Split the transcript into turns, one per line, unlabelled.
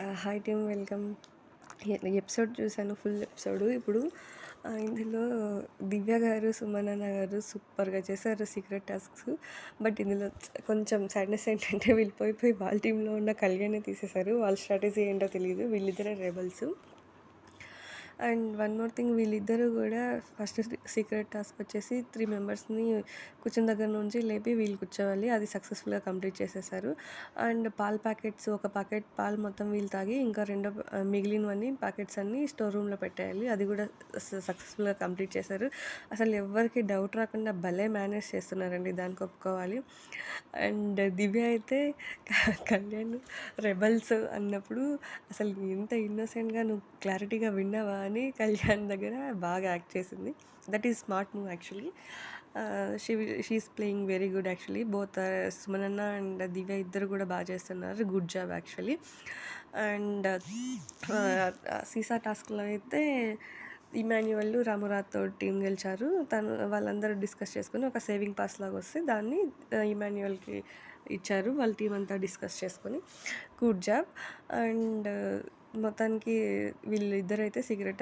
Hi team welcome. Episode చూసాను, full episode. ఇప్పుడు ఇందులో దివ్య గారు, సుమనన్న గారు సూపర్గా చేశారు సీక్రెట్ టాస్క్స్. బట్ ఇందులో కొంచెం సాడ్నెస్ ఏంటంటే వీళ్ళు పోయి వాళ్ళ టీంలో ఉన్న కళ్యాణ్ని తీసేశారు. వాళ్ళ స్ట్రాటజీ ఏంటో తెలియదు, వీళ్ళిద్దరే rebels. And one more thing, వీళ్ళిద్దరూ కూడా ఫస్ట్ సీక్రెట్ టాస్క్ వచ్చేసి 3 మెంబర్స్ని కూర్చుని దగ్గర నుంచి లేపి వీళ్ళు కూర్చోవాలి. అది సక్సెస్ఫుల్గా కంప్లీట్ చేసేసారు. అండ్ పాల ప్యాకెట్స్, ఒక ప్యాకెట్ పాలు మొత్తం వీళ్ళు తాగి ఇంకా మిగిలినవన్నీ ప్యాకెట్స్ అన్నీ స్టోర్ రూమ్లో పెట్టేయాలి. అది కూడా సక్సెస్ఫుల్గా కంప్లీట్ చేశారు. అసలు ఎవరికి డౌట్ రాకుండా భలే మేనేజ్ చేస్తున్నారండి, దానికి ఒప్పుకోవాలి. అండ్ దివ్య అయితే కళ్యాణ్ రెబల్స్ అన్నప్పుడు అసలు ఎంత ఇన్నోసెంట్గా నువ్వు క్లారిటీగా విన్నావా అని కళ్యాణ్ దగ్గర బాగా యాక్ట్ చేసింది. That is smart move actually. She is playing very good actually. Both సుమనన్న అండ్ దివ్య ఇద్దరు కూడా బాగా చేస్తున్నారు. Good job actually. అండ్ సీసా టాస్క్లో అయితే ఇమాన్యువల్, రామురాతో టీం గెలిచారు. వాళ్ళందరూ డిస్కస్ చేసుకుని ఒక సేవింగ్ పాస్ లాగా వస్తే దాన్ని ఇమాన్యువల్కి ఇచ్చారు. వాళ్ళ టీం అంతా డిస్కస్ చేసుకొని గుడ్ జాబ్. అండ్ మొత్తానికి వీళ్ళిద్దరైతే సీక్రెట్